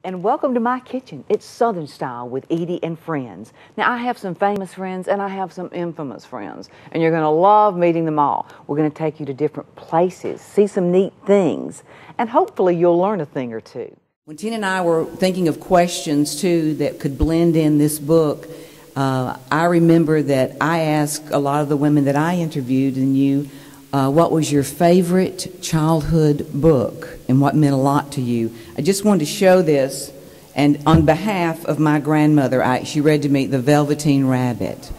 And welcome to my kitchen. It's Southern style with Edie and friends. Now I have some famous friends and I have some infamous friends, and you're gonna love meeting them all. We're gonna take you to different places, see some neat things, and hopefully you'll learn a thing or two. When Tina and I were thinking of questions too that could blend in this book, I remember that I asked a lot of the women that I interviewed and you, what was your favorite childhood book and what meant a lot to you? I just wanted to show this, and on behalf of my grandmother, she read to me The Velveteen Rabbit.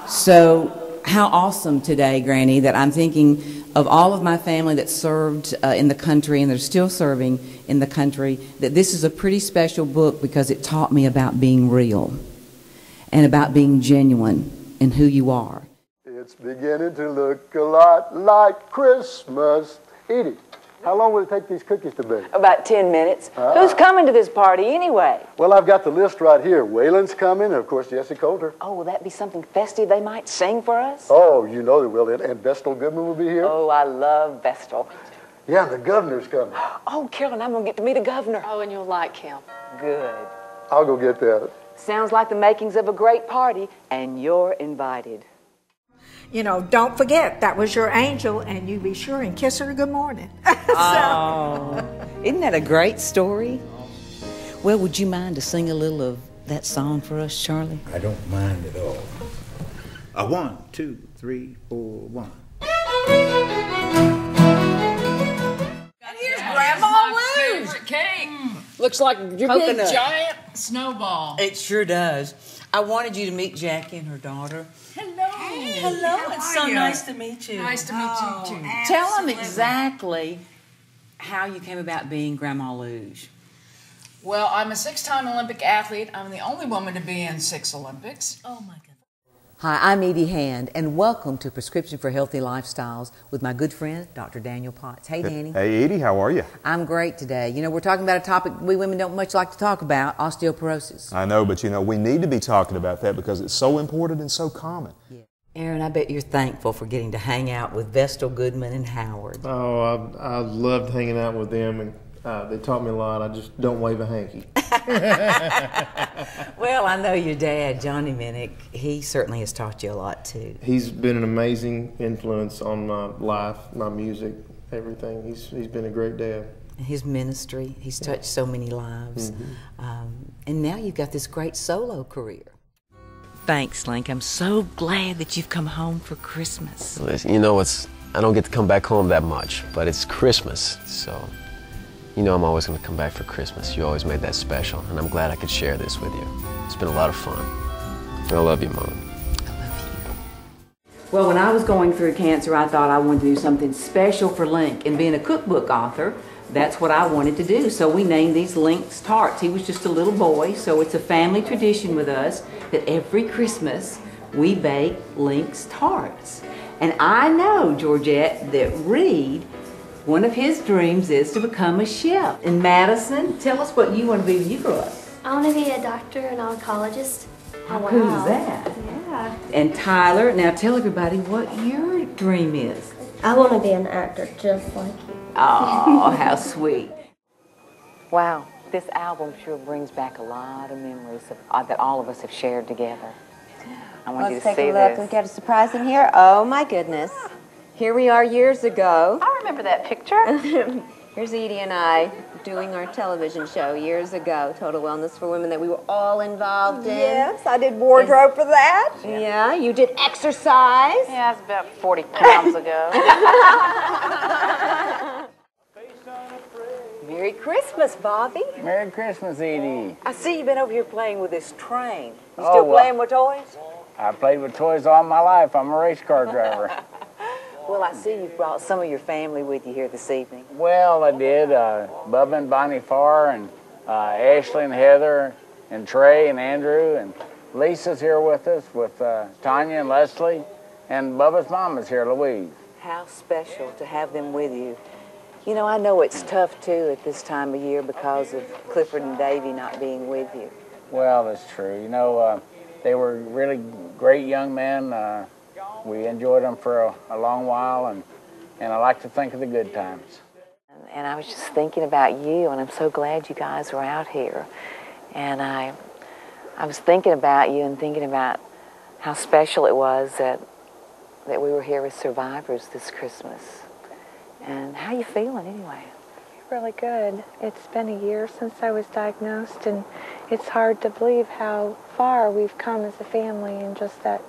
So how awesome today, Granny, that I'm thinking of all of my family that served in the country and they're still serving in the country, that this is a pretty special book because it taught me about being real and about being genuine in who you are. It's beginning to look a lot like Christmas. Edie, how long will it take these cookies to bake? About 10 minutes. Who's coming to this party anyway? Well, I've got the list right here. Waylon's coming, and of course, Jessie Coulter. Oh, will that be something festive they might sing for us? Oh, you know they will. And Vestal Goodman will be here. Oh, I love Vestal. Yeah, the governor's coming. Oh, Carolyn, I'm going to get to meet a governor. Oh, and you'll like him. Good. I'll go get that. Sounds like the makings of a great party, and you're invited. You know, don't forget, that was your angel, and you be sure and kiss her good morning. Oh, isn't that a great story? Well, would you mind to sing a little of that song for us, Charlie? I don't mind at all. 1, 2, 3, 4, 1. And here's Grandma Lou's favorite cake. Looks like your Big big giant snowball. It sure does. I wanted you to meet Jackie and her daughter. Hello. Hello, it's so nice to meet you. Nice to meet you too. Tell them exactly how you came about being Grandma Luge. Well, I'm a 6-time Olympic athlete. I'm the only woman to be in 6 Olympics. Oh, my God. Hi, I'm Edie Hand, and welcome to Prescription for Healthy Lifestyles with my good friend, Dr. Daniel Potts. Hey, Danny. Hey, Edie, how are you? I'm great today. You know, we're talking about a topic we women don't much like to talk about, osteoporosis. I know, but you know, we need to be talking about that because it's so important and so common. Yeah. Aaron, I bet you're thankful for getting to hang out with Vestal Goodman and Howard. Oh, I loved hanging out with them, and they taught me a lot. I just don't wave a hanky. Well, I know your dad, Johnny Minnick, he certainly has taught you a lot too. He's been an amazing influence on my life, my music, everything. He's been a great dad. His ministry, he's touched so many lives. Mm-hmm. And now you've got this great solo career. Thanks, Link. I'm so glad that you've come home for Christmas. Listen, you know, I don't get to come back home that much, but it's Christmas, so you know I'm always going to come back for Christmas. You always made that special, and I'm glad I could share this with you. It's been a lot of fun. I love you, Mom. I love you. Well, when I was going through cancer, I thought I wanted to do something special for Link, and being a cookbook author, that's what I wanted to do. So we named these Link's Tarts. He was just a little boy, so it's a family tradition with us that every Christmas we bake Link's Tarts. And I know, Georgette, that Reed, one of his dreams is to become a chef. And Madison, tell us what you want to be when you grow up. I want to be a doctor and oncologist. How cool is that? Yeah. And Tyler, now tell everybody what your dream is. I want to be an actor just like you. Oh, how sweet. Wow, this album sure brings back a lot of memories that all of us have shared together. I want you to see this. Let's take a look. We've got a surprise in here. Oh, my goodness. Here we are years ago. I remember that picture. Here's Edie and I doing our television show years ago, Total Wellness for Women, that we were all involved in. Yes, I did wardrobe for that. Yeah, you did exercise. Yeah, it's about 40 pounds ago. Merry Christmas, Bobby. Merry Christmas, Edie. I see you've been over here playing with this train. You still playing with toys? I played with toys all my life. I'm a race car driver. Well, I see you've brought some of your family with you here this evening. Well, I did. Bubba and Bonnie Farr, and Ashley and Heather, and Trey and Andrew, and Lisa's here with us, with Tanya and Leslie, and Bubba's mom is here, Louise. How special to have them with you. You know, I know it's tough, too, at this time of year because of Clifford and Davy not being with you. Well, that's true. You know, they were really great young men. We enjoyed them for a long while, and I like to think of the good times. and I was just thinking about you, and I'm so glad you guys were out here. And I was thinking about you and thinking about how special it was that we were here with survivors this Christmas. And how you feeling anyway? Really good. It's been a year since I was diagnosed, and it's hard to believe how far we've come as a family in just that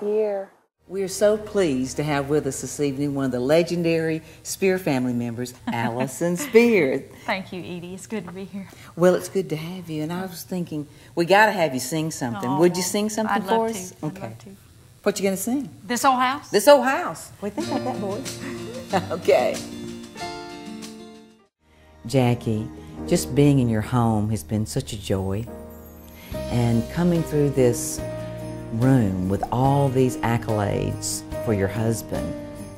year. We're so pleased to have with us this evening one of the legendary Spear family members, Allison Spear. Thank you, Edie. It's good to be here. Well, it's good to have you, and I was thinking, we got to have you sing something. Oh, would you sing something I'd for love us? to. Okay. I'd love to. What you going to sing? This Old House? This Old House. Wait, think about that, boys. Okay. Jackie, just being in your home has been such a joy. And coming through this room with all these accolades for your husband,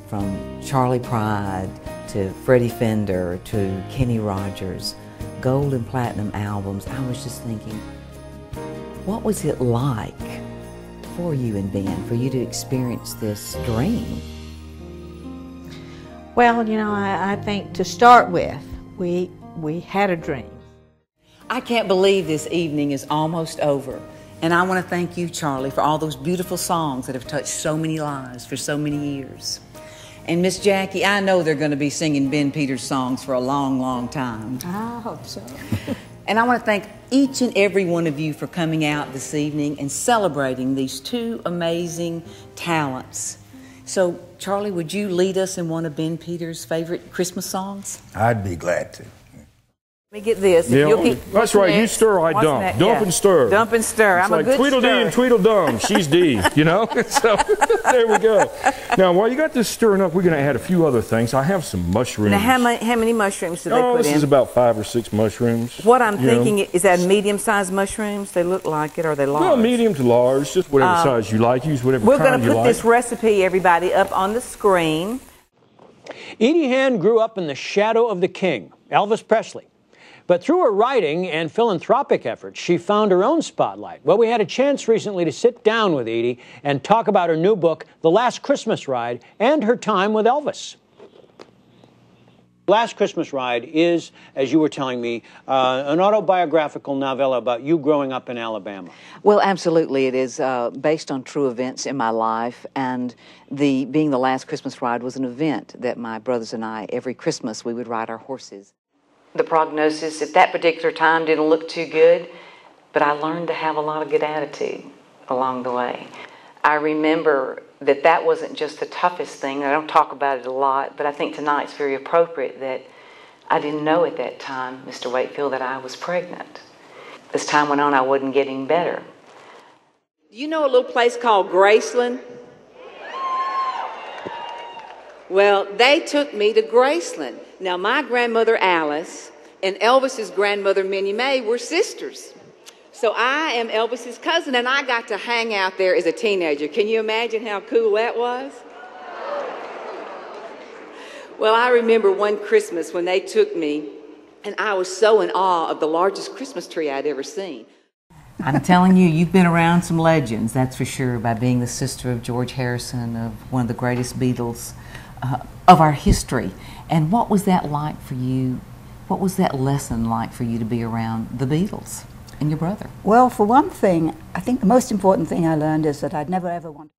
from Charlie Pride to Freddie Fender to Kenny Rogers, gold and platinum albums, I was just thinking, what was it like for you and Ben, for you to experience this dream? Well, you know, I think to start with, we had a dream. I can't believe this evening is almost over. And I want to thank you, Charlie, for all those beautiful songs that have touched so many lives for so many years. And Miss Jackie, I know they're going to be singing Ben Peters songs for a long, long time. I hope so. And I want to thank each and every one of you for coming out this evening and celebrating these two amazing talents. So, Charlie, would you lead us in one of Ben Peters' favorite Christmas songs? I'd be glad to. Let me get this. Yeah, that's right. You stir, I dump. Dump and stir. Dump and stir. It's I'm like a good Tweedledee stirrer. and Tweedledum. She's D, you know? So there we go. Now, while you got this stirring up, we're going to add a few other things. I have some mushrooms. Now, how many mushrooms do they put in? This is about 5 or 6 mushrooms. What I'm thinking, is that medium-sized mushrooms? They look like it, or are they large? Well, medium to large, just whatever size you like. Use whatever We're kind going to you put like. this recipe, everybody, up on the screen. Edie Hand grew up in the shadow of the king, Elvis Presley. But through her writing and philanthropic efforts, she found her own spotlight. Well, we had a chance recently to sit down with Edie and talk about her new book, The Last Christmas Ride, and her time with Elvis. Last Christmas Ride is, as you were telling me, an autobiographical novella about you growing up in Alabama. Well, absolutely. It is based on true events in my life, and being the last Christmas ride was an event that my brothers and I, every Christmas, we would ride our horses. The prognosis at that particular time didn't look too good, but I learned to have a lot of good attitude along the way. I remember that wasn't just the toughest thing. I don't talk about it a lot, but I think tonight's very appropriate that I didn't know at that time, Mr. Wakefield, that I was pregnant. As time went on, I wasn't getting better. Do you know a little place called Graceland? Well, they took me to Graceland. Now, my grandmother Alice and Elvis's grandmother Minnie Mae were sisters. So I am Elvis's cousin, and I got to hang out there as a teenager. Can you imagine how cool that was? Well, I remember one Christmas when they took me, and I was so in awe of the largest Christmas tree I'd ever seen. I'm telling you, you've been around some legends, that's for sure, by being the sister of George Harrison, of one of the greatest Beatles of our history. And what was that like for you? What was that lesson like for you to be around the Beatles and your brother? Well, for one thing, I think the most important thing I learned is that I'd never ever want.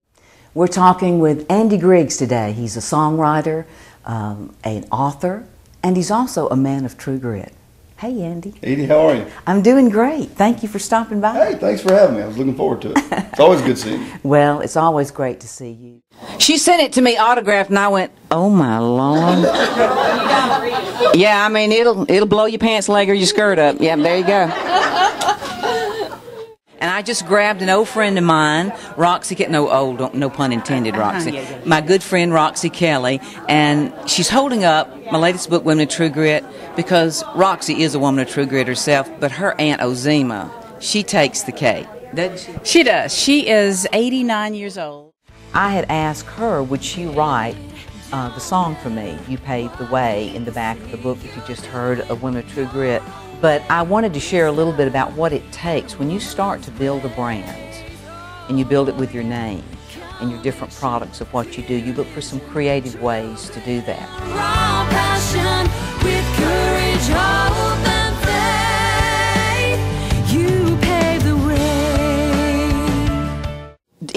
We're talking with Andy Griggs today. He's a songwriter, an author, and he's also a man of true grit. Hey, Andy. Edie, how are you? I'm doing great. Thank you for stopping by. Hey, thanks for having me. I was looking forward to it. It's always good seeing you. Well, it's always great to see you. She sent it to me autographed, and I went, oh, my Lord. Yeah, I mean, it'll blow your pants leg or your skirt up. Yeah, there you go. And I just grabbed an old friend of mine, Roxy, no pun intended, Roxy. My good friend, Roxy Kelly, and she's holding up my latest book, Women of True Grit, because Roxy is a woman of true grit herself, but her Aunt Ozima, she takes the cake, doesn't she? She does. She is 89 years old. I had asked her, would she write the song for me, You Paved the Way, in the back of the book that you just heard of Women of True Grit. But I wanted to share a little bit about what it takes when you start to build a brand, and you build it with your name and your different products of what you do. You look for some creative ways to do that.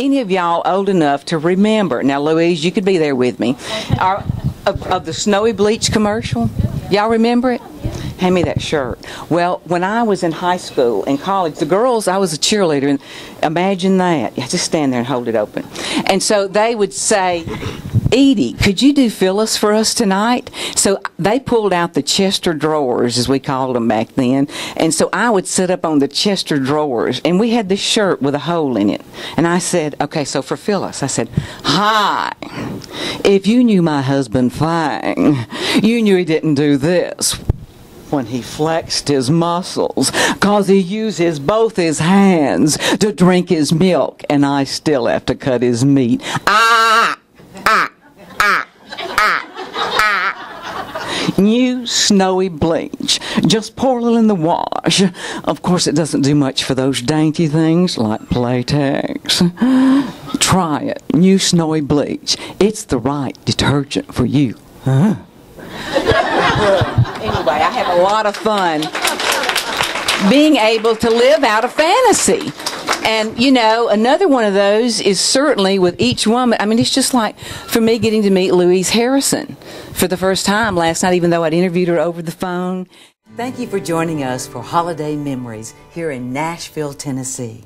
any of y'all old enough to remember? Now, Louise, you could be there with me. Of the Snowy Bleach commercial? Y'all remember it? Hand me that shirt. Well, when I was in high school and college, the girls, I was a cheerleader, and imagine that. Yeah, just stand there and hold it open. And so they would say, Edie, could you do Phyllis for us tonight? So they pulled out the Chester drawers, as we called them back then, and so I would sit up on the Chester drawers, and we had this shirt with a hole in it. And I said, okay, so for Phyllis, I said, hi, if you knew my husband fine, you knew he didn't do this when he flexed his muscles, 'cause he uses both his hands to drink his milk, and I still have to cut his meat. New Snowy Bleach. Just pour a little in the wash. Of course, it doesn't do much for those dainty things like Playtex. Try it. New Snowy Bleach. It's the right detergent for you. Huh? Anyway, I have a lot of fun being able to live out a fantasy. And, you know, another one of those is certainly with each woman. I mean, it's just like for me getting to meet Louise Harrison for the first time last night, even though I'd interviewed her over the phone. Thank you for joining us for Holiday Memories here in Nashville, Tennessee.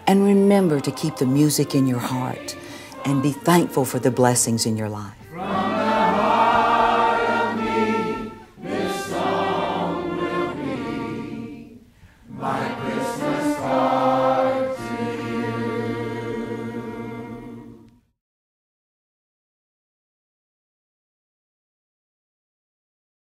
And remember to keep the music in your heart and be thankful for the blessings in your life.